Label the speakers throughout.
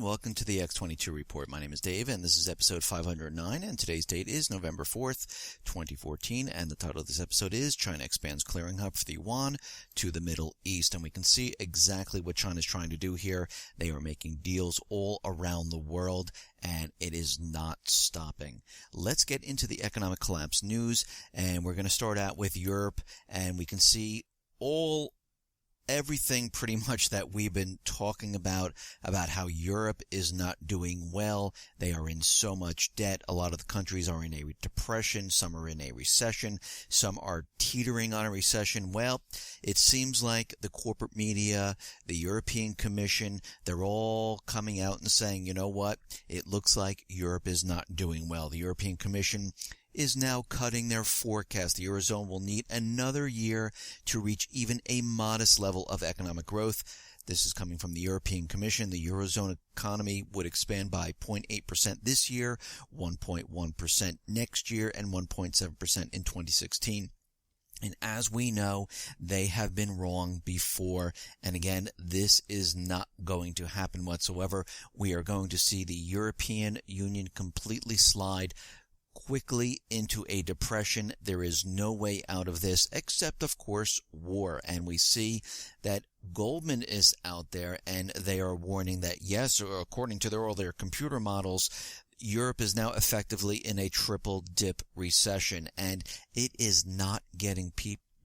Speaker 1: welcome to the X22 Report. My name is Dave, and this is episode 509, and today's date is November 4th, 2014, and the title of this episode is China Expands Clearing Hub for the Yuan to the Middle East. And we can see exactly what China is trying to do here. They are making deals all around the world, and it is not stopping. Let's get into the economic collapse news, and we're going to start out with Europe, and we can see everything pretty much that we've been talking about how Europe is not doing well. They are in so much debt. A lot of the countries are in a depression. Some are in a recession. Some are teetering on a recession. Well, it seems like the corporate media, the European Commission, they're all coming out and saying, you know what? It looks like Europe is not doing well. The European Commission is now cutting their forecast. The Eurozone will need another year to reach even a modest level of economic growth. This is coming from the European Commission. The Eurozone economy would expand by 0.8% this year, 1.1% next year, and 1.7% in 2016. And as we know, they have been wrong before. And again, this is not going to happen whatsoever. We are going to see the European Union completely slide quickly into a depression. There is no way out of this except, of course, war. And we see that Goldman is out there and they are warning that, yes, according to all their computer models, Europe is now effectively in a triple dip recession, and it is not getting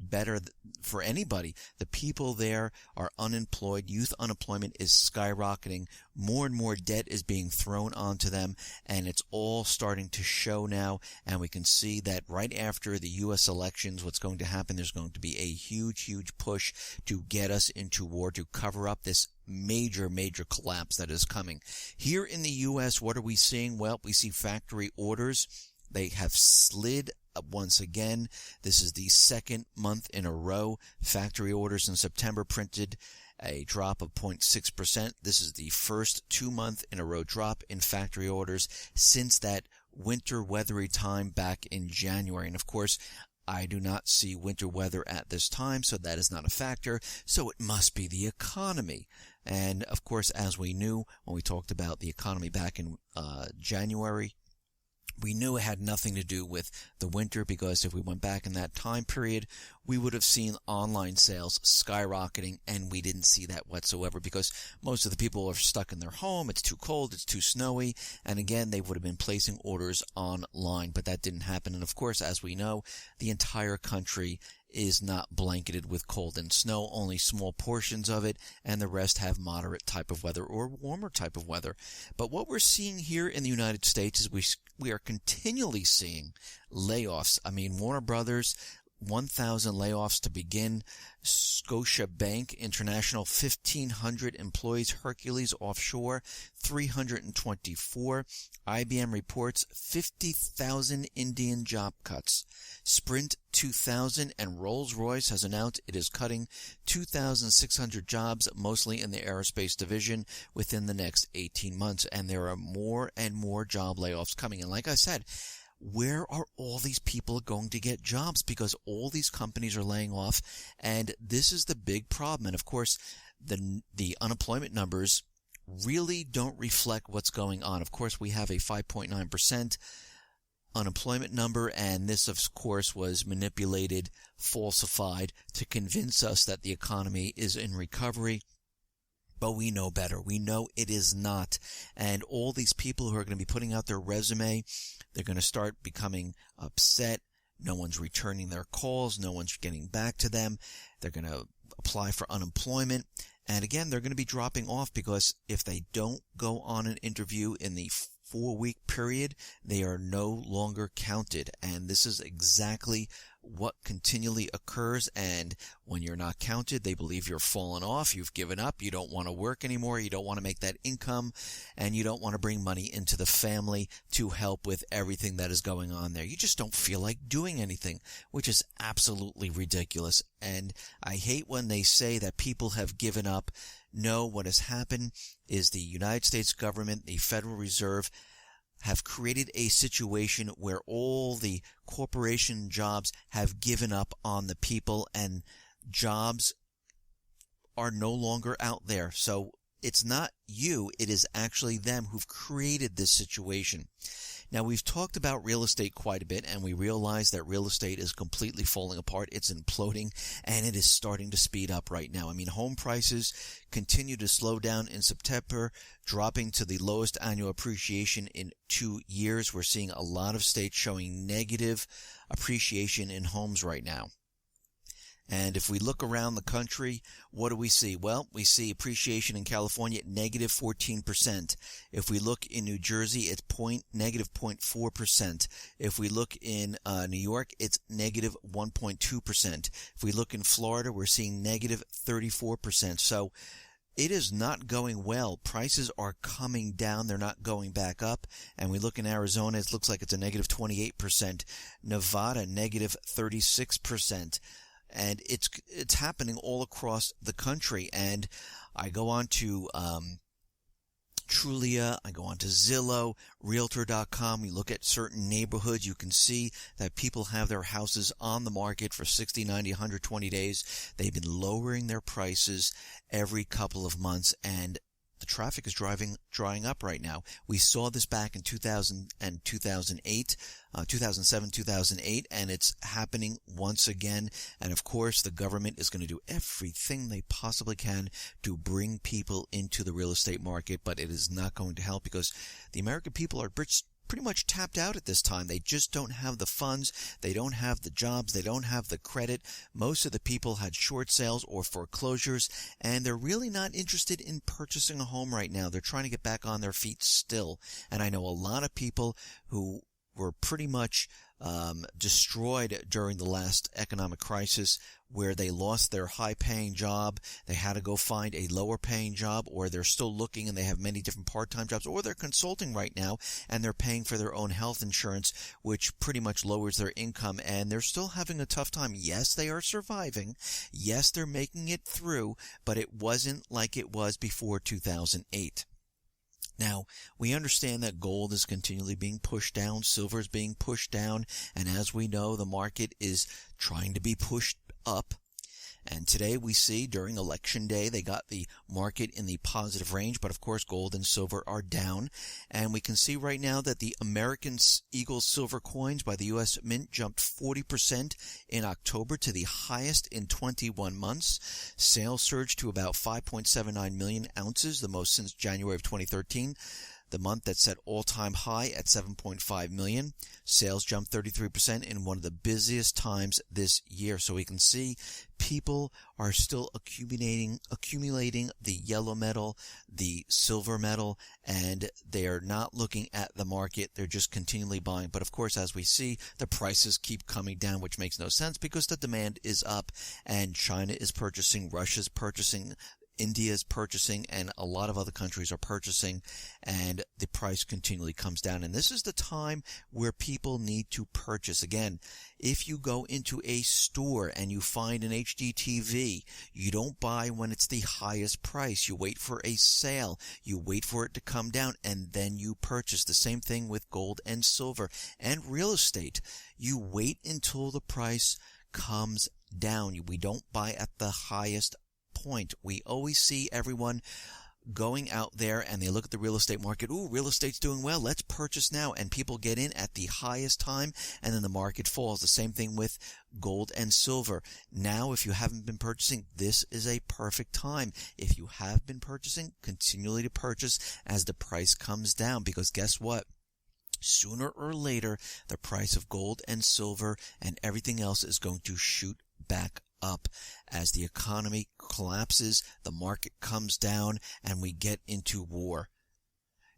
Speaker 1: better for anybody. The people there are unemployed. Youth unemployment is skyrocketing. More and more debt is being thrown onto them, and it's all starting to show now. And we can see that right after the U.S. elections, what's going to happen, there's going to be a huge push to get us into war, to cover up this major collapse that is coming. Here in the U.S., what are we seeing? Well, we see factory orders. They have slid once again. This is the second month in a row. Factory orders in September printed a drop of 0.6%. This is the first 2-month in a row drop in factory orders since that winter weathery time back in January. And of course, I do not see winter weather at this time, so that is not a factor. So it must be the economy. And of course, as we knew when we talked about the economy back in January, we knew it had nothing to do with the winter, because if we went back in that time period, we would have seen online sales skyrocketing, and we didn't see that whatsoever because most of the people are stuck in their home. It's too cold. It's too snowy. And again, they would have been placing orders online, but that didn't happen. And of course, as we know, the entire country is not blanketed with cold and snow, only small portions of it, and the rest have moderate type of weather or warmer type of weather. But what we're seeing here in the United States is we are continually seeing layoffs. I mean, Warner Brothers, 1,000 layoffs to begin. Scotiabank International, 1,500 employees. Hercules Offshore, 324. IBM reports 50,000 Indian job cuts. Sprint 2,000 and Rolls-Royce has announced it is cutting 2,600 jobs, mostly in the aerospace division, within the next 18 months. And there are more and more job layoffs coming. And like I said, where are all these people going to get jobs? Because all these companies are laying off, and this is the big problem. And of course, the unemployment numbers really don't reflect what's going on. Of course, we have a 5.9% unemployment number, and this, of course, was manipulated, falsified to convince us that the economy is in recovery. But we know better. We know it is not. And all these people who are going to be putting out their resume, they're going to start becoming upset. No one's returning their calls. No one's getting back to them. They're going to apply for unemployment. And again, they're going to be dropping off because if they don't go on an interview in the 4-week period, they are no longer counted. And this is exactly what continually occurs. And when you're not counted, they believe you're fallen off, you've given up, you don't want to work anymore, you don't want to make that income, and you don't want to bring money into the family to help with everything that is going on there. You just don't feel like doing anything, which is absolutely ridiculous. And I hate when they say that people have given up. No, what has happened is the United States government, the Federal Reserve, have created a situation where all the corporation jobs have given up on the people, and jobs are no longer out there. So it's not you, it is actually them who've created this situation. Now, we've talked about real estate quite a bit, and we realize that real estate is completely falling apart. It's imploding, and it is starting to speed up right now. I mean, home prices continue to slow down in September, dropping to the lowest annual appreciation in 2 years. We're seeing a lot of states showing negative appreciation in homes right now. And if we look around the country, what do we see? Well, we see appreciation in California at negative 14%. If we look in New Jersey, it's negative 0.4%. If we look in New York, it's negative 1.2%. If we look in Florida, we're seeing negative 34%. So it is not going well. Prices are coming down. They're not going back up. And we look in Arizona, it looks like it's a negative 28%. Nevada, negative 36%. And it's happening all across the country. And I go on to Trulia, I go on to Zillow, Realtor.com. You look at certain neighborhoods, you can see that people have their houses on the market for 60, 90, 120 days. They've been lowering their prices every couple of months, and the traffic is drying up right now. We saw this back in 2000 and 2008, 2007, 2008, and it's happening once again. And of course, the government is going to do everything they possibly can to bring people into the real estate market, but it is not going to help because the American people are pretty much tapped out at this time. They just don't have the funds. They don't have the jobs. They don't have the credit. Most of the people had short sales or foreclosures, and they're really not interested in purchasing a home right now. They're trying to get back on their feet still. And I know a lot of people who were pretty much destroyed during the last economic crisis, where they lost their high-paying job, they had to go find a lower-paying job, or they're still looking and they have many different part-time jobs, or they're consulting right now and they're paying for their own health insurance, which pretty much lowers their income, and they're still having a tough time. Yes, they are surviving. Yes, they're making it through, but it wasn't like it was before 2008. Now, we understand that gold is continually being pushed down, silver is being pushed down, and as we know, the market is trying to be pushed up. And today we see during election day, they got the market in the positive range, but of course gold and silver are down. And we can see right now that the American Eagle silver coins by the U.S. Mint jumped 40% in October to the highest in 21 months. Sales surged to about 5.79 million ounces, the most since January of 2013. The month that set all-time high at 7.5 million. Sales jumped 33% in one of the busiest times this year. So we can see people are still accumulating the yellow metal, the silver metal, and they are not looking at the market. They're just continually buying. But of course, as we see, the prices keep coming down, which makes no sense because the demand is up, and China is purchasing, Russia's purchasing, India is purchasing, and a lot of other countries are purchasing, and the price continually comes down. And this is the time where people need to purchase. Again, if you go into a store and you find an HD TV, you don't buy when it's the highest price. You wait for a sale. You wait for it to come down, and then you purchase. The same thing with gold and silver and real estate. You wait until the price comes down. We don't buy at the highest point. We always see everyone going out there and they look at the real estate market. Ooh, real estate's doing well. Let's purchase now. And people get in at the highest time, and then the market falls. The same thing with gold and silver. Now, if you haven't been purchasing, this is a perfect time. If you have been purchasing, continually to purchase as the price comes down, because guess what? Sooner or later, the price of gold and silver and everything else is going to shoot back up as the economy collapses, the market comes down, and we get into war.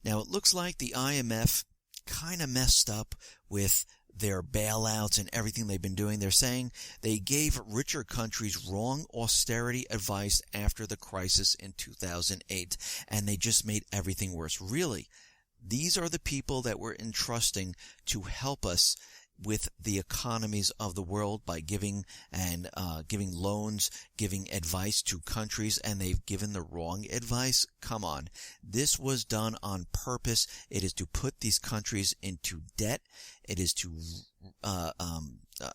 Speaker 1: Now, it looks like the IMF kind of messed up with their bailouts and everything they've been doing. They're saying they gave richer countries wrong austerity advice after the crisis in 2008, and they just made everything worse. Really, these are the people that we're entrusting to help us with the economies of the world by giving loans, giving advice to countries, and they've given the wrong advice. Come on. This was done on purpose. It is to put these countries into debt. It is to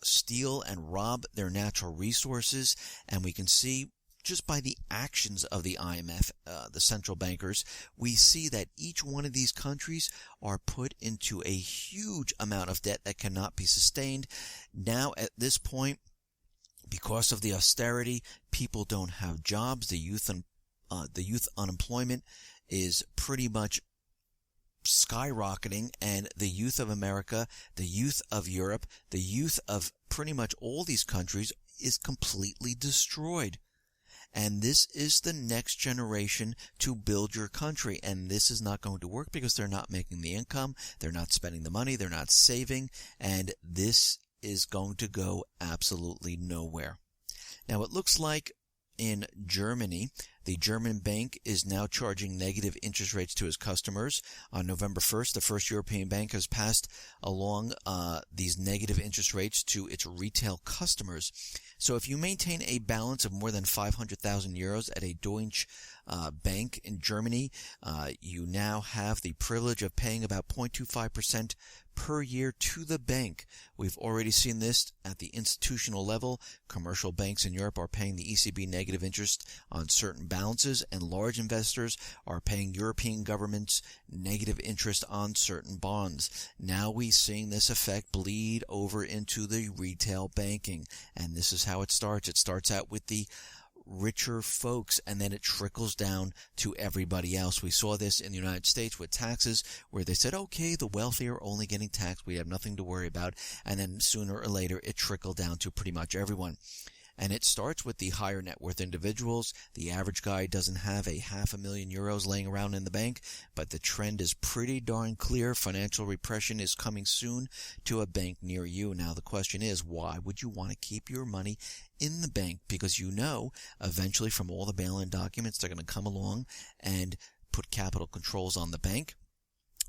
Speaker 1: steal and rob their natural resources. And we can see just by the actions of the IMF, the central bankers, we see that each one of these countries are put into a huge amount of debt that cannot be sustained. Now, at this point, because of the austerity, people don't have jobs. The youth unemployment is pretty much skyrocketing, and the youth of America, the youth of Europe, the youth of pretty much all these countries is completely destroyed. And this is the next generation to build your country. And this is not going to work because they're not making the income, they're not spending the money, they're not saving, and this is going to go absolutely nowhere. Now, it looks like in Germany, the German bank is now charging negative interest rates to its customers. On November 1st, the first European bank has passed along these negative interest rates to its retail customers. So if you maintain a balance of more than 500,000 euros at a Deutsche bank in Germany, you now have the privilege of paying about 0.25% per year to the bank. We've already seen this at the institutional level. Commercial banks in Europe are paying the ECB negative interest on certain balances, and large investors are paying European governments negative interest on certain bonds. Now we're seeing this effect bleed over into the retail banking, and this is how it starts. It starts out with the richer folks, and then it trickles down to everybody else. We saw this in the United States with taxes, where they said, okay, the wealthy are only getting taxed, we have nothing to worry about, and then sooner or later it trickled down to pretty much everyone. And it starts with the higher net worth individuals. The average guy doesn't have a €500,000 laying around in the bank, but the trend is pretty darn clear. Financial repression is coming soon to a bank near you. Now the question is, why would you want to keep your money in the bank? Because you know eventually from all the bail-in documents they're going to come along and put capital controls on the bank.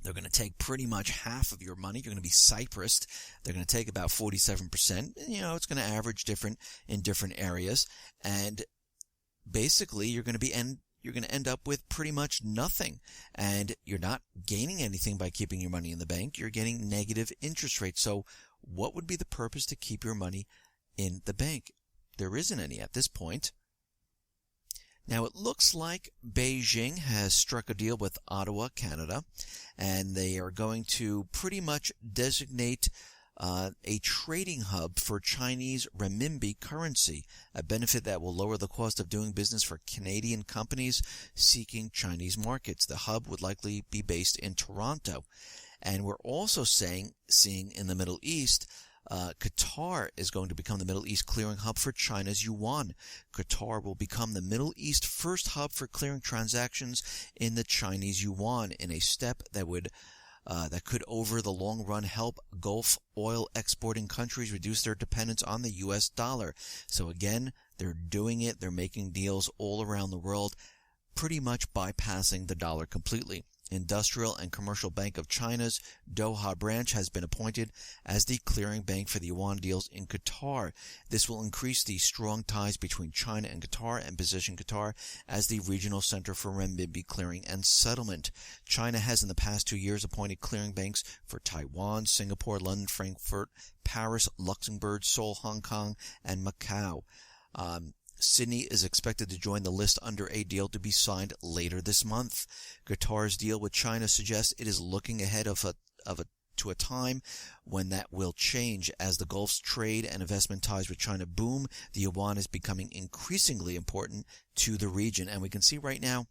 Speaker 1: They're going to take pretty much half of your money. You're going to be Cyprus. They're going to take about 47%. You know, it's going to average different in different areas. And basically, you're going to end up with pretty much nothing. And you're not gaining anything by keeping your money in the bank. You're getting negative interest rates. So what would be the purpose to keep your money in the bank? There isn't any at this point. Now, it looks like Beijing has struck a deal with Ottawa, Canada, and they are going to pretty much designate a trading hub for Chinese renminbi currency, a benefit that will lower the cost of doing business for Canadian companies seeking Chinese markets. The hub would likely be based in Toronto. And we're also seeing in the Middle East, Qatar is going to become the Middle East clearing hub for China's yuan. Qatar will become the Middle East first hub for clearing transactions in the Chinese yuan, in a step that could over the long run help Gulf oil exporting countries reduce their dependence on the US dollar. So again, they're doing it. They're making deals all around the world, pretty much bypassing the dollar completely. Industrial and Commercial Bank of China's Doha branch has been appointed as the clearing bank for the yuan deals in Qatar. This will increase the strong ties between China and Qatar and position Qatar as the regional center for renminbi clearing and settlement. China has in the past 2 years appointed clearing banks for Taiwan, Singapore, London, Frankfurt, Paris, Luxembourg, Seoul, Hong Kong, and Macau. Sydney is expected to join the list under a deal to be signed later this month. Qatar's deal with China suggests it is looking ahead to a time when that will change. As the Gulf's trade and investment ties with China boom, the yuan is becoming increasingly important to the region. And we can see right now,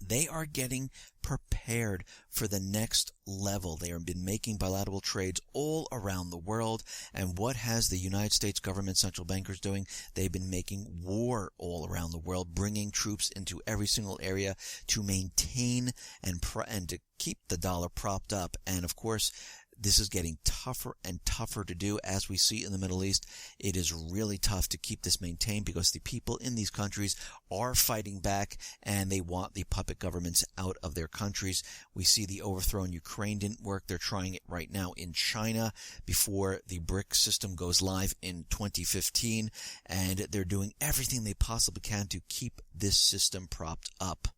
Speaker 1: they are getting prepared for the next level. They have been making bilateral trades all around the world. And what has the United States government central bankers doing? They've been making war all around the world, bringing troops into every single area to maintain and to keep the dollar propped up. And of course, this is getting tougher and tougher to do. As we see in the Middle East, it is really tough to keep this maintained because the people in these countries are fighting back and they want the puppet governments out of their countries. We see the overthrow in Ukraine didn't work. They're trying it right now in China before the BRIC system goes live in 2015, and they're doing everything they possibly can to keep this system propped up.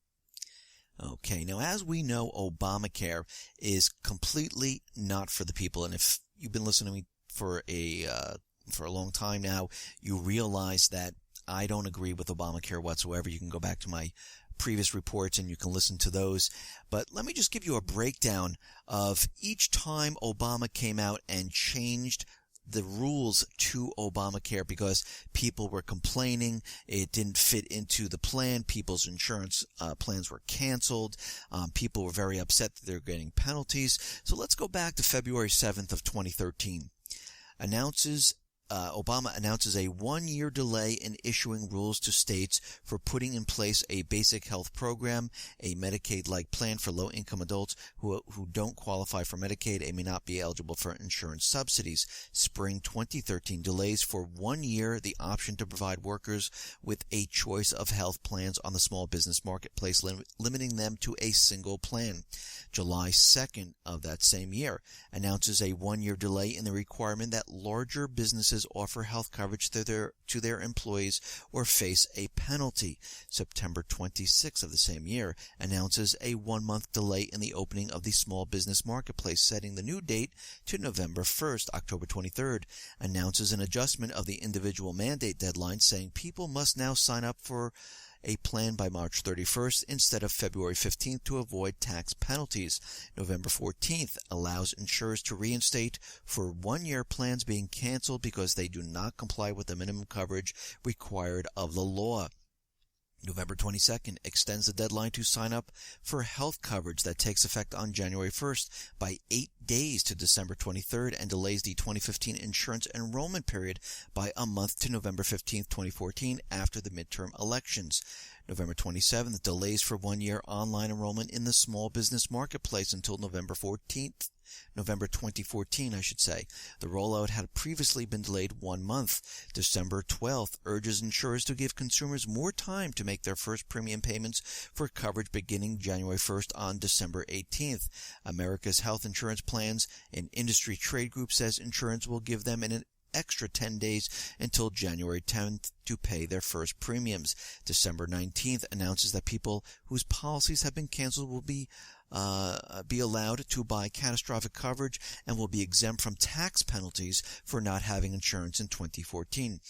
Speaker 1: Okay, now as we know, Obamacare is completely not for the people. And if you've been listening to me for a long time now, you realize that I don't agree with Obamacare whatsoever. You can go back to my previous reports and you can listen to those. But let me just give you a breakdown of each time Obama came out and changed the rules to Obamacare because people were complaining it didn't fit into the plan. People's insurance plans were canceled. People were very upset that they're getting penalties. So let's go back to February 7th of 2013. Obama announces a 1-year delay in issuing rules to states for putting in place a basic health program, a Medicaid-like plan for low-income adults who don't qualify for Medicaid and may not be eligible for insurance subsidies. Spring 2013 delays for 1 year the option to provide workers with a choice of health plans on the small business marketplace, limiting them to a single plan. July 2nd of that same year announces a 1-year delay in the requirement that larger businesses offer health coverage to their employees or face a penalty. September 26th of the same year announces a 1-month delay in the opening of the small business marketplace, setting the new date to November 1st. October 23rd announces an adjustment of the individual mandate deadline, saying people must now sign up for a plan by March 31st instead of February 15th to avoid tax penalties. November 14th allows insurers to reinstate for 1-year plans being canceled because they do not comply with the minimum coverage required of the law. November 22nd extends the deadline to sign up for health coverage that takes effect on January 1st by 8 days to December 23rd and delays the 2015 insurance enrollment period by a month to November 15th, 2014 after the midterm elections. November 27th delays for 1 year online enrollment in the small business marketplace until November 2014, I should say. The rollout had previously been delayed 1 month. December 12th urges insurers to give consumers more time to make their first premium payments for coverage beginning January 1st on December 18th. America's Health Insurance Plans, an industry trade group, says insurance will give them an extra 10 days until January 10th to pay their first premiums. December 19th announces that people whose policies have been canceled will be allowed to buy catastrophic coverage and will be exempt from tax penalties for not having insurance in 2014.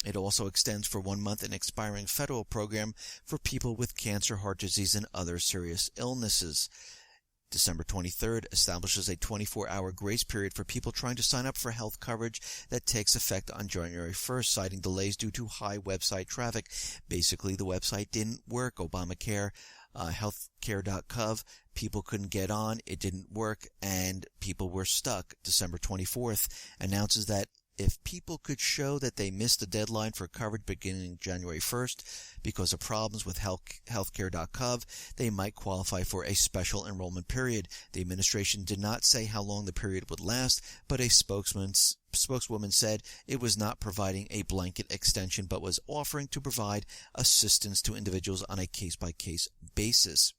Speaker 1: It also extends for 1 month an expiring federal program for people with cancer, heart disease, and other serious illnesses. December 23rd establishes a 24-hour grace period for people trying to sign up for health coverage that takes effect on January 1st, citing delays due to high website traffic. Basically, the website didn't work. Obamacare, healthcare.gov, people couldn't get on, it didn't work, and people were stuck. December 24th announces that if people could show that they missed the deadline for coverage beginning January 1st because of problems with healthcare.gov, they might qualify for a special enrollment period. The administration did not say how long the period would last, but a spokeswoman said it was not providing a blanket extension but was offering to provide assistance to individuals on a case-by-case basis.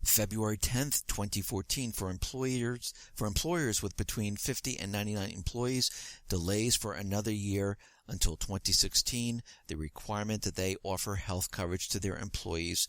Speaker 1: February 10th, 2014, for employers with between 50 and 99 employees, delays for another year until 2016, the requirement that they offer health coverage to their employees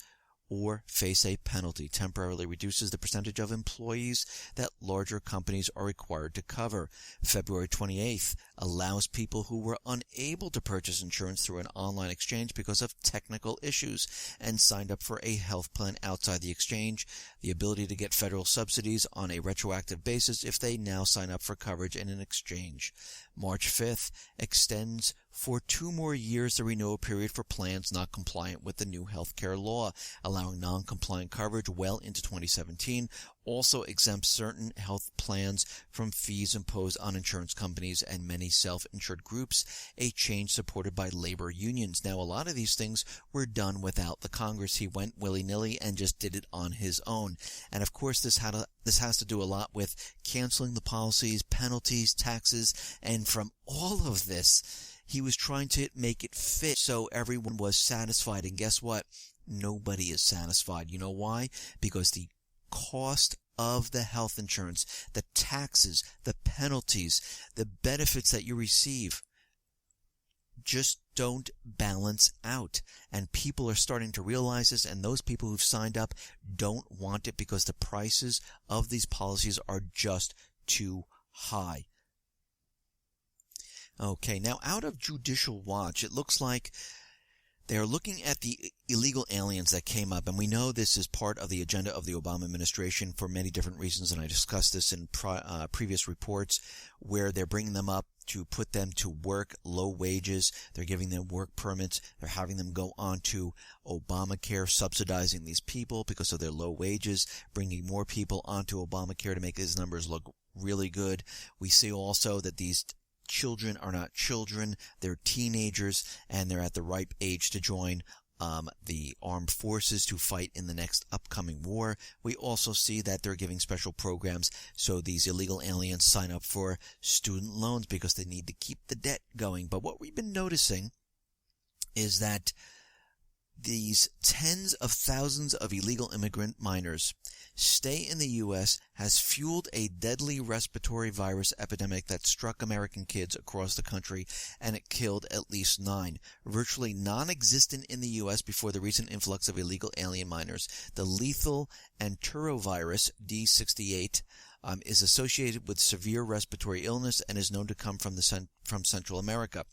Speaker 1: or face a penalty temporarily reduces the percentage of employees that larger companies are required to cover. February 28th allows people who were unable to purchase insurance through an online exchange because of technical issues and signed up for a health plan outside the exchange the ability to get federal subsidies on a retroactive basis if they now sign up for coverage in an exchange. March 5th extends for 2 more years the renewal period for plans not compliant with the new healthcare law, allowing non-compliant coverage well into 2017. Also exempts certain health plans from fees imposed on insurance companies and many self-insured groups, a change supported by labor unions. Now, a lot of these things were done without the Congress. He went willy-nilly and just did it on his own. And of course, this has to do a lot with canceling the policies, penalties, taxes, and from all of this, he was trying to make it fit so everyone was satisfied. And guess what? Nobody is satisfied. You know why? Because the cost of the health insurance, the taxes, the penalties, the benefits that you receive just don't balance out. And people are starting to realize this, and those people who've signed up don't want it because the prices of these policies are just too high. Okay, now out of Judicial Watch, it looks like they are looking at the illegal aliens that came up, and we know this is part of the agenda of the Obama administration for many different reasons, and I discussed this in previous reports, where they're bringing them up to put them to work, low wages. They're giving them work permits. They're having them go on to Obamacare, subsidizing these people because of their low wages, bringing more people onto Obamacare to make these numbers look really good. We see also that these children are not children, they're teenagers, and they're at the ripe age to join the armed forces to fight in the next upcoming war. We also see that they're giving special programs so these illegal aliens sign up for student loans because they need to keep the debt going. But what we've been noticing is that these tens of thousands of illegal immigrant minors stay in the U.S. has fueled a deadly respiratory virus epidemic that struck American kids across the country, and it killed at least 9. Virtually non-existent in the U.S. before the recent influx of illegal alien minors, the lethal enterovirus D68 is associated with severe respiratory illness and is known to come from Central America.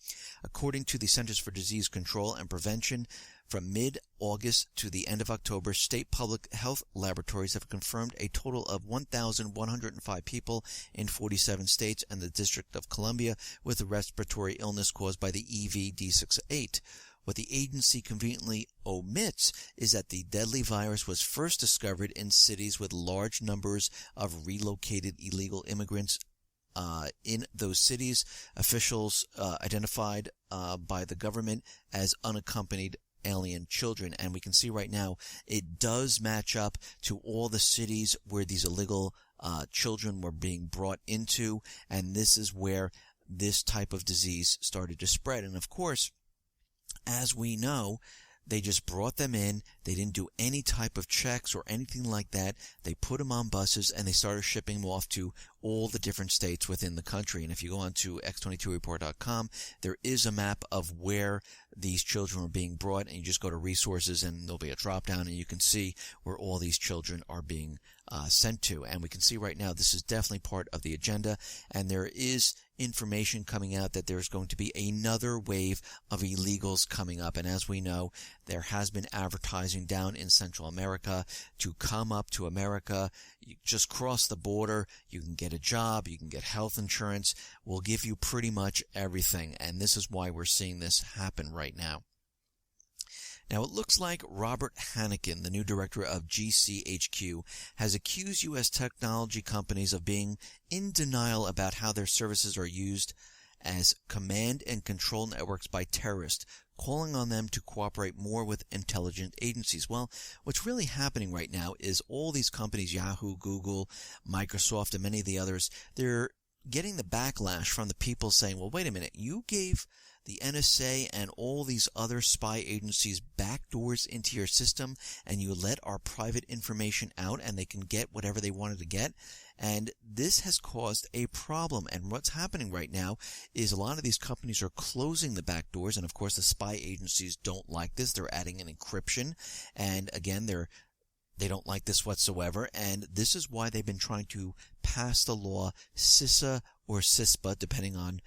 Speaker 1: According to the Centers for Disease Control and Prevention, from mid-August to the end of October, state public health laboratories have confirmed a total of 1,105 people in 47 states and the District of Columbia with a respiratory illness caused by the EVD68. What the agency conveniently omits is that the deadly virus was first discovered in cities with large numbers of relocated illegal immigrants. In those cities, officials identified by the government as unaccompanied alien children. And we can see right now it does match up to all the cities where these illegal children were being brought into, and this is where this type of disease started to spread. And of course, as we know, they just brought them in. They didn't do any type of checks or anything like that. They put them on buses and they started shipping them off to all the different states within the country. And if you go on to X22Report.com, there is a map of where these children are being brought, and you just go to resources and there'll be a drop down and you can see where all these children are being sent to. And we can see right now this is definitely part of the agenda, and there is information coming out that there's going to be another wave of illegals coming up. And as we know, there has been advertising down in Central America to come up to America. You just cross the border, you can get a job, you can get health insurance. We'll give you pretty much everything, and this is why we're seeing this happen right now. Now, it looks like Robert Hannikin, the new director of GCHQ, has accused U.S. technology companies of being in denial about how their services are used as command and control networks by terrorists, calling on them to cooperate more with intelligence agencies. Well, what's really happening right now is all these companies, Yahoo, Google, Microsoft, and many of the others, they're getting the backlash from the people saying, well, wait a minute, you gave the NSA and all these other spy agencies backdoors into your system, and you let our private information out and they can get whatever they wanted to get. And this has caused a problem. And what's happening right now is a lot of these companies are closing the back doors. And of course, the spy agencies don't like this. They're adding an encryption. And again, they don't like this whatsoever. And this is why they've been trying to pass the law CISA or CISPA, depending on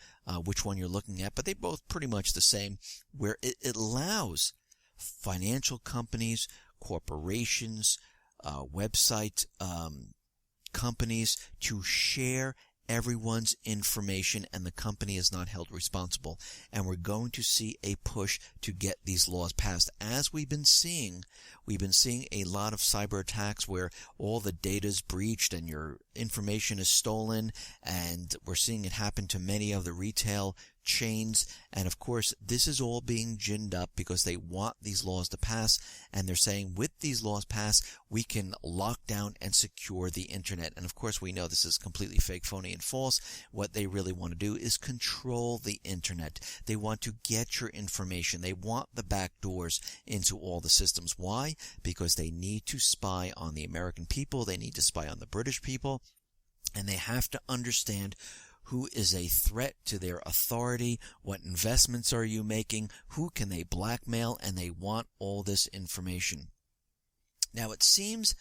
Speaker 1: which one you're looking at. But they're both pretty much the same, where it allows financial companies, corporations, website companies to share everyone's information, and the company is not held responsible. And we're going to see a push to get these laws passed. As we've been seeing a lot of cyber attacks where all the data is breached and your information is stolen, and we're seeing it happen to many of the retail chains. And of course, this is all being ginned up because they want these laws to pass, and they're saying with these laws passed, we can lock down and secure the internet. And of course, we know this is completely fake, phony, and false. What they really want to do is control the internet. They want to get your information. They want the back doors into all the systems. Why? Because they need to spy on the American people. They need to spy on the British people. And they have to understand who is a threat to their authority, what investments are you making, who can they blackmail, and they want all this information. Now, it seems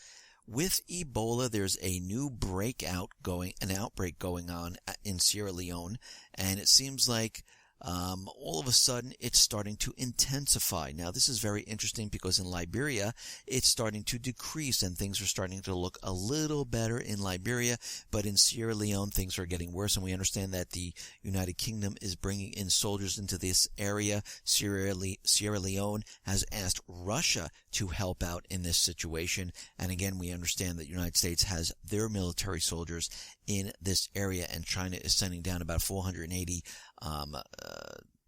Speaker 1: with Ebola, there's a new an outbreak going on in Sierra Leone, and it seems like all of a sudden it's starting to intensify. Now, this is very interesting because in Liberia, it's starting to decrease and things are starting to look a little better in Liberia, but in Sierra Leone, things are getting worse, and we understand that the United Kingdom is bringing in soldiers into this area. Sierra Leone has asked Russia to help out in this situation, and again, we understand that the United States has their military soldiers in this area, and China is sending down about 480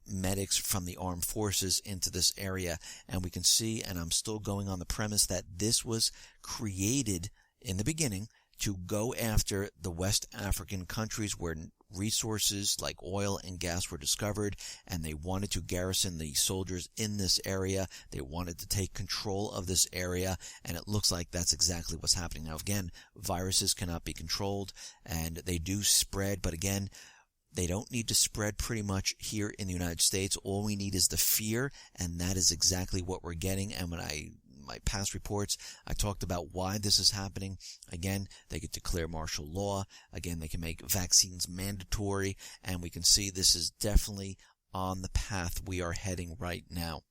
Speaker 1: medics from the armed forces into this area. And we can see, and I'm still going on the premise that this was created in the beginning to go after the West African countries where resources like oil and gas were discovered, and they wanted to garrison the soldiers in this area. They wanted to take control of this area, and it looks like that's exactly what's happening. Now, again, viruses cannot be controlled, and they do spread, but again, they don't need to spread pretty much here in the United States. All we need is the fear, and that is exactly what we're getting. And when my past reports, I talked about why this is happening. Again, they could declare martial law. Again, they can make vaccines mandatory, and we can see this is definitely on the path we are heading right now.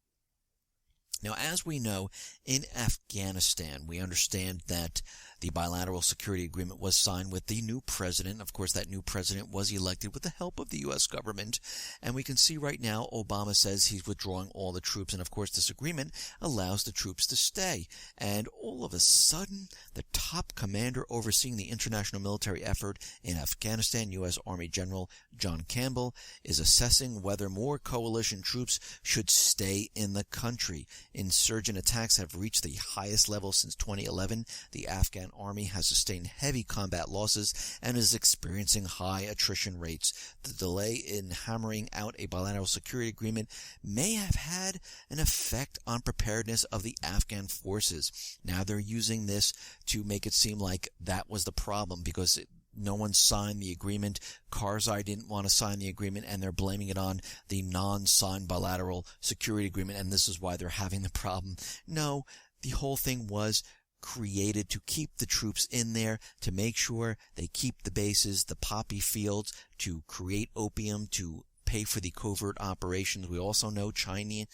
Speaker 1: Now, as we know, in Afghanistan, we understand that the bilateral security agreement was signed with the new president. Of course, that new president was elected with the help of the U.S. government. And we can see right now, Obama says he's withdrawing all the troops. And of course, this agreement allows the troops to stay. And all of a sudden, the top commander overseeing the international military effort in Afghanistan, U.S. Army General John Campbell, is assessing whether more coalition troops should stay in the country. Insurgent attacks have reached the highest level since 2011. The Afghan army has sustained heavy combat losses and is experiencing high attrition rates. The delay in hammering out a bilateral security agreement may have had an effect on preparedness of the Afghan forces. Now they're using this to make it seem like that was the problem because no one signed the agreement. Karzai didn't want to sign the agreement, and they're blaming it on the non-signed bilateral security agreement, and this is why they're having the problem. No, the whole thing was created to keep the troops in there, to make sure they keep the bases, the poppy fields, to create opium, to pay for the covert operations. We also know China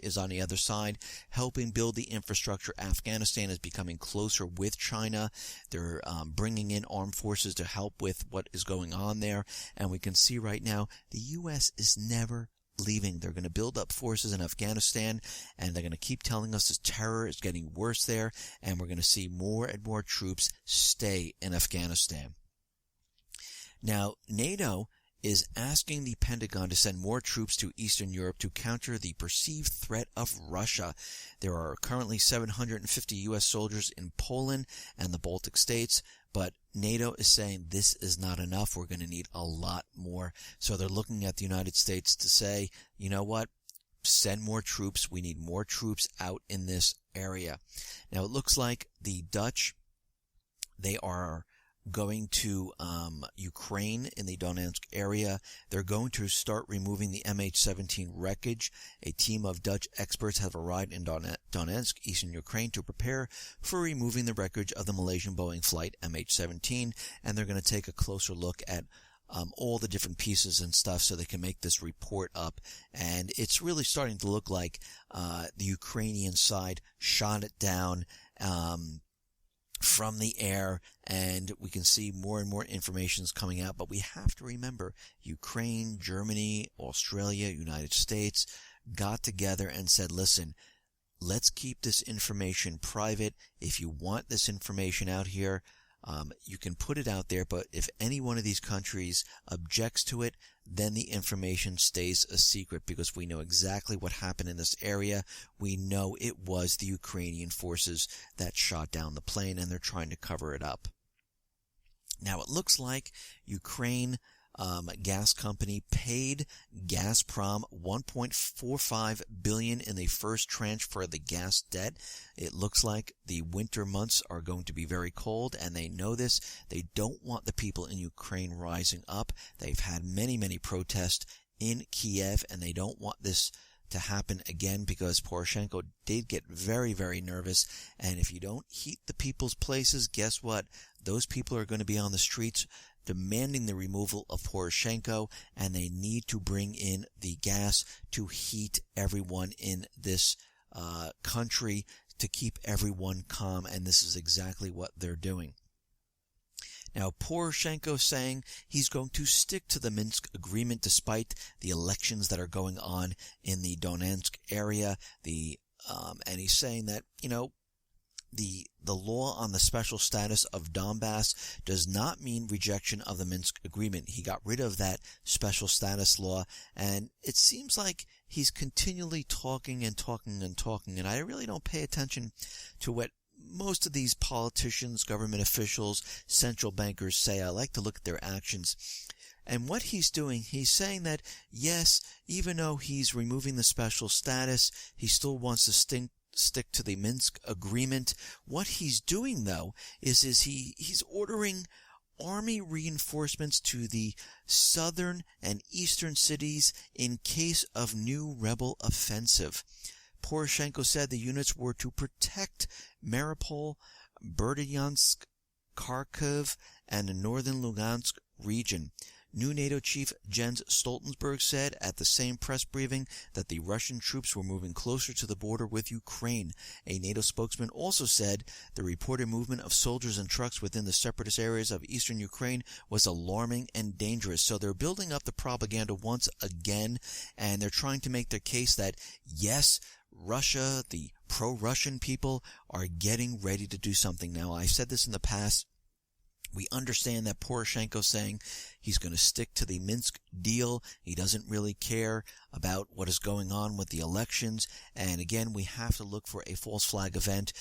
Speaker 1: is on the other side, helping build the infrastructure. Afghanistan is becoming closer with China. They're bringing in armed forces to help with what is going on there. And we can see right now the U.S. is never leaving. They're going to build up forces in Afghanistan, and they're going to keep telling us the terror is getting worse there, and we're going to see more and more troops stay in Afghanistan. Now, NATO is asking the Pentagon to send more troops to Eastern Europe to counter the perceived threat of Russia. There are currently 750 U.S. soldiers in Poland and the Baltic states, but NATO is saying this is not enough. We're going to need a lot more. So they're looking at the United States to say, you know what? Send more troops. We need more troops out in this area. Now, it looks like the Dutch, they are going to Ukraine in the Donetsk area. They're going to start removing the MH17 wreckage. A team of Dutch experts have arrived in Donetsk, eastern Ukraine, to prepare for removing the wreckage of the Malaysian Boeing flight MH17, and they're going to take a closer look at all the different pieces and stuff so they can make this report up. And it's really starting to look like the Ukrainian side shot it down from the air, and we can see more and more information is coming out. But we have to remember, Ukraine, Germany, Australia, United States got together and said, listen, let's keep this information private. If you want this information out here, you can put it out there, but if any one of these countries objects to it, then the information stays a secret, because we know exactly what happened in this area. We know it was the Ukrainian forces that shot down the plane, and they're trying to cover it up. Now, it looks like Ukraine gas company paid Gazprom $1.45 billion in the first tranche for the gas debt. It looks like the winter months are going to be very cold, and they know this. They don't want the people in Ukraine rising up. They've had many protests in Kiev, and they don't want this to happen again, because Poroshenko did get very, very nervous. And if you don't heat the people's places, guess what? Those people are going to be on the streets demanding the removal of Poroshenko, and they need to bring in the gas to heat everyone in this country, to keep everyone calm, and this is exactly what they're doing. Now, Poroshenko saying he's going to stick to the Minsk agreement despite the elections that are going on in the Donetsk area. And he's saying that, the law on the special status of Donbass does not mean rejection of the Minsk agreement. He got rid of that special status law, and it seems like he's continually talking and talking and talking, and I really don't pay attention to what most of these politicians, government officials, central bankers say. I like to look at their actions. And what he's doing, he's saying that, yes, even though he's removing the special status, he still wants to stick to the Minsk agreement. What he's doing, though, is he's ordering army reinforcements to the southern and eastern cities in case of new rebel offensive. Poroshenko said the units were to protect Mariupol, Berdyansk, Kharkiv, and the northern Lugansk region. New NATO chief Jens Stoltenberg said at the same press briefing that the Russian troops were moving closer to the border with Ukraine. A NATO spokesman also said the reported movement of soldiers and trucks within the separatist areas of eastern Ukraine was alarming and dangerous. So they're building up the propaganda once again, and they're trying to make their case that, yes, Russia, the pro-Russian people, are getting ready to do something. Now, I've said this in the past. We understand that Poroshenko saying he's going to stick to the Minsk deal. He doesn't really care about what is going on with the elections. And again, we have to look for a false flag event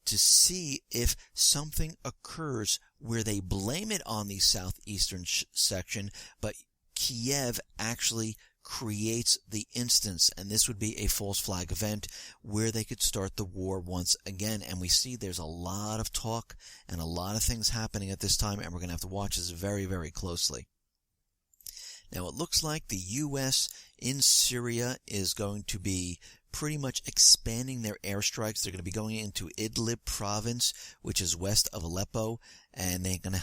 Speaker 1: to see if something occurs where they blame it on the southeastern section, but Kiev actually creates the instance, and this would be a false flag event where they could start the war once again. And we see there's a lot of talk and a lot of things happening at this time, and we're going to have to watch this very, very closely. Now, it looks like the U.S. in Syria is going to be pretty much expanding their airstrikes. They're going to be going into Idlib province, which is west of Aleppo, and they're going to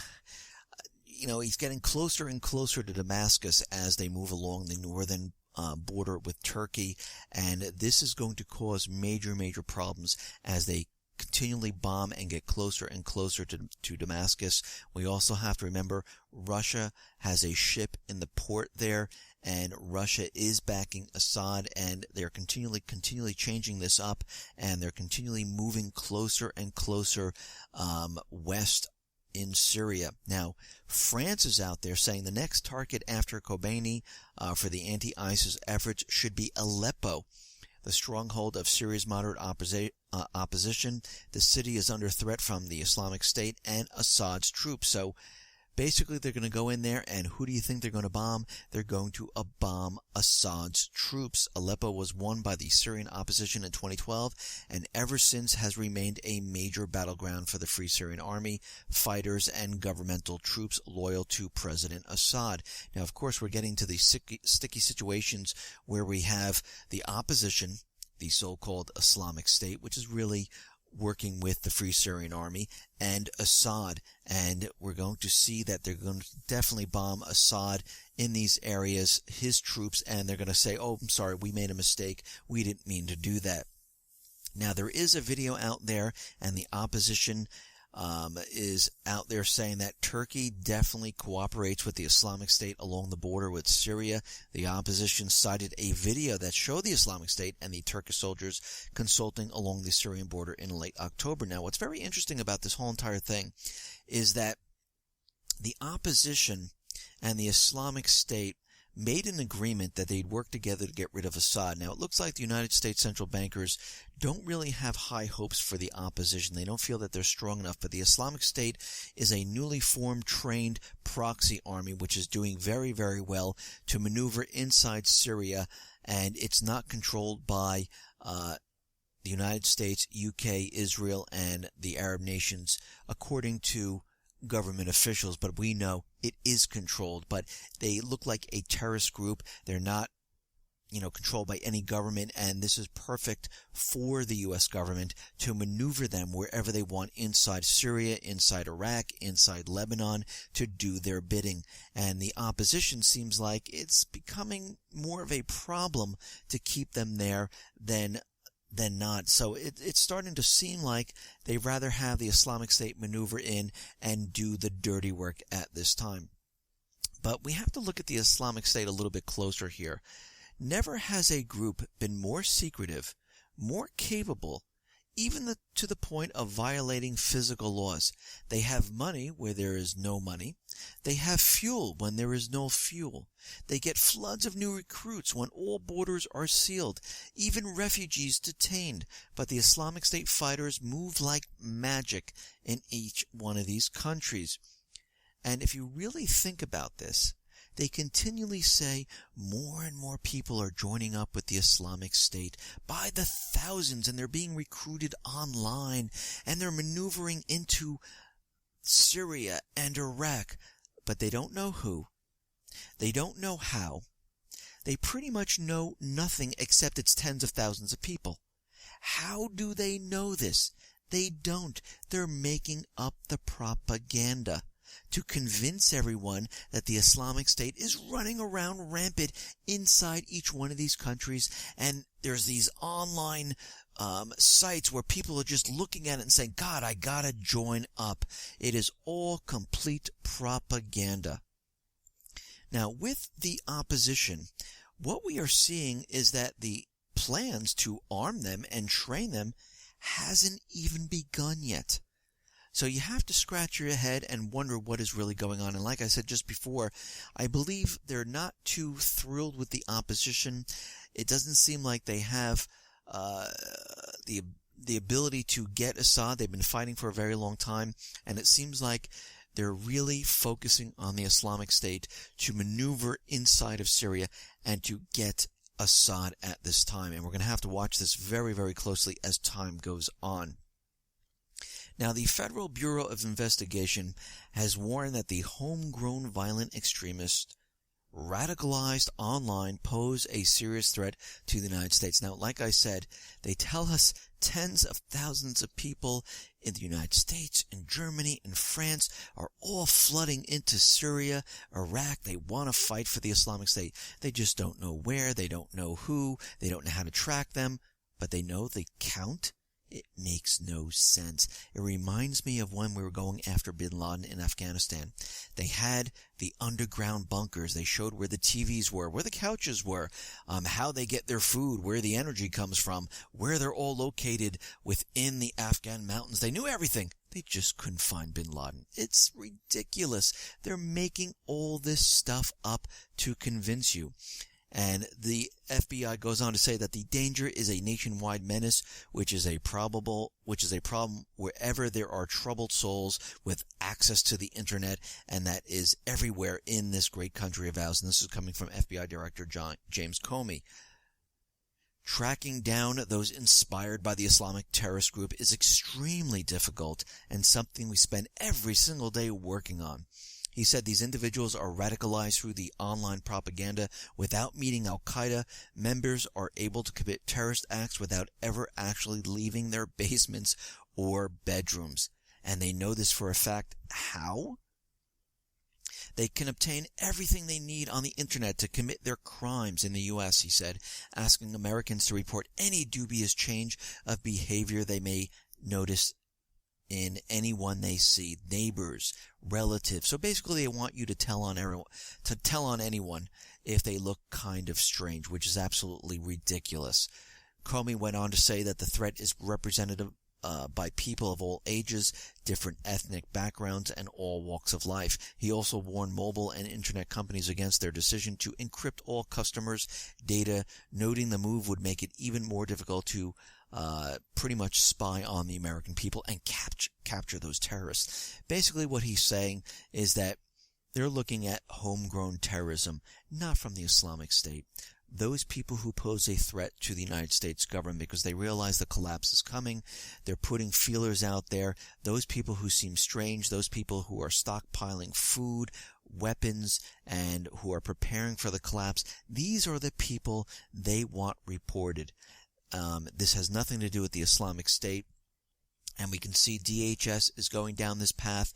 Speaker 1: he's getting closer and closer to Damascus as they move along the northern border with Turkey, and this is going to cause major, major problems as they continually bomb and get closer and closer to Damascus. We also have to remember Russia has a ship in the port there, and Russia is backing Assad, and they're continually changing this up, and they're continually moving closer and closer west in Syria. Now, France is out there saying the next target after Kobani for the anti-ISIS efforts should be Aleppo, the stronghold of Syria's moderate opposition. The city is under threat from the Islamic State and Assad's troops. So basically, they're going to go in there, and who do you think they're going to bomb? They're going to bomb Assad's troops. Aleppo was won by the Syrian opposition in 2012, and ever since has remained a major battleground for the Free Syrian Army, fighters, and governmental troops loyal to President Assad. Now, of course, we're getting to these sticky situations where we have the opposition, the so-called Islamic State, which is really working with the Free Syrian Army, and Assad, and we're going to see that they're going to definitely bomb Assad in these areas, his troops, and they're going to say, oh, I'm sorry, we made a mistake, we didn't mean to do that. Now, there is a video out there, and the opposition is out there saying that Turkey definitely cooperates with the Islamic State along the border with Syria. The opposition cited a video that showed the Islamic State and the Turkish soldiers consulting along the Syrian border in late October. Now, what's very interesting about this whole entire thing is that the opposition and the Islamic State made an agreement that they'd work together to get rid of Assad. Now, it looks like the United States central bankers don't really have high hopes for the opposition. They don't feel that they're strong enough, but the Islamic State is a newly formed, trained proxy army, which is doing very, very well to maneuver inside Syria, and it's not controlled by the United States, UK, Israel, and the Arab nations, according to government officials, but we know it is controlled. But they look like a terrorist group. They're not controlled by any government, and this is perfect for the U.S. government to maneuver them wherever they want inside Syria, inside Iraq, inside Lebanon, to do their bidding. And the opposition seems like it's becoming more of a problem to keep them there than not. So it's starting to seem like they'd rather have the Islamic State maneuver in and do the dirty work at this time. But we have to look at the Islamic State a little bit closer here. Never has a group been more secretive, more capable, even to the point of violating physical laws. They have money where there is no money. They have fuel when there is no fuel. They get floods of new recruits when all borders are sealed, even refugees detained. But the Islamic State fighters move like magic in each one of these countries. And if you really think about this, they continually say more and more people are joining up with the Islamic State by the thousands, and they're being recruited online, and they're maneuvering into Syria and Iraq, but they don't know who. They don't know how. They pretty much know nothing except it's tens of thousands of people. How do they know this? They don't. They're making up the propaganda to convince everyone that the Islamic State is running around rampant inside each one of these countries, and there's these online sites where people are just looking at it and saying, God, I gotta join up. It is all complete propaganda. Now, with the opposition, what we are seeing is that the plans to arm them and train them hasn't even begun yet. So you have to scratch your head and wonder what is really going on. And like I said just before, I believe they're not too thrilled with the opposition. It doesn't seem like they have the ability to get Assad. They've been fighting for a very long time, and it seems like they're really focusing on the Islamic State to maneuver inside of Syria and to get Assad at this time. And we're going to have to watch this very, very closely as time goes on. Now, the Federal Bureau of Investigation has warned that the homegrown violent extremists radicalized online pose a serious threat to the United States. Now, like I said, they tell us tens of thousands of people in the United States, in Germany, in France are all flooding into Syria, Iraq. They want to fight for the Islamic State. They just don't know where, they don't know who, they don't know how to track them, but they know the count. It makes no sense. It reminds me of when we were going after bin Laden in Afghanistan. They had the underground bunkers. They showed where the TVs were, where the couches were, how they get their food, where the energy comes from, where they're all located within the Afghan mountains. They knew everything. They just couldn't find bin Laden. It's ridiculous. They're making all this stuff up to convince you. And the FBI goes on to say that the danger is a nationwide menace, which is a problem wherever there are troubled souls with access to the internet, and that is everywhere in this great country of ours. And this is coming from FBI Director James Comey. Tracking down those inspired by the Islamic terrorist group is extremely difficult and something we spend every single day working on. He said these individuals are radicalized through the online propaganda. Without meeting Al-Qaeda, members are able to commit terrorist acts without ever actually leaving their basements or bedrooms. And they know this for a fact. How? They can obtain everything they need on the internet to commit their crimes in the U.S., he said, asking Americans to report any dubious change of behavior they may notice in anyone they see, neighbors, relatives. So basically they want you to tell on anyone if they look kind of strange, which is absolutely ridiculous. Comey went on to say that the threat is representative by people of all ages, different ethnic backgrounds, and all walks of life. He also warned mobile and internet companies against their decision to encrypt all customers' data, noting the move would make it even more difficult to pretty much spy on the American people and capture those terrorists. Basically what he's saying is that they're looking at homegrown terrorism, not from the Islamic State. those people who pose a threat to the United States government because they realize the collapse is coming. They're putting feelers out there. Those people who seem strange, those people who are stockpiling food, weapons, and who are preparing for the collapse, these are the people they want reported. This has nothing to do with the Islamic State. And we can see DHS is going down this path.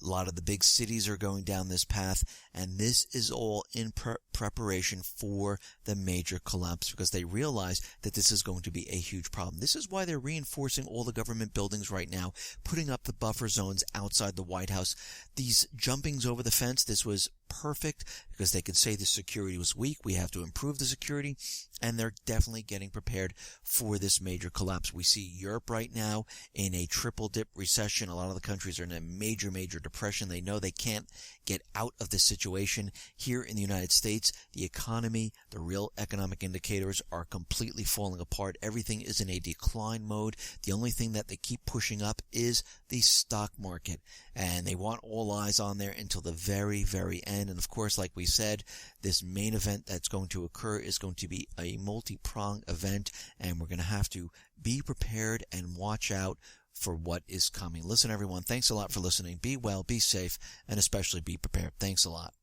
Speaker 1: A lot of the big cities are going down this path, and this is all in preparation for the major collapse because they realize that this is going to be a huge problem. This is why they're reinforcing all the government buildings right now, putting up the buffer zones outside the White House. These jumpings over the fence, this was perfect because they could say the security was weak. We have to improve the security, and they're definitely getting prepared for this major collapse. We see Europe right now in a triple dip recession. A lot of the countries are in a major depression. They know they can't get out of this situation. Here in the United States, the economy, the real economic indicators are completely falling apart. Everything is in a decline mode. The only thing that they keep pushing up is the stock market, and they want all eyes on there until the very end. And of course, like we said, this main event that's going to occur is going to be a multi-pronged event, and we're going to have to be prepared and watch out for what is coming. Listen, everyone, thanks a lot for listening. Be well, be safe, and especially be prepared. Thanks a lot.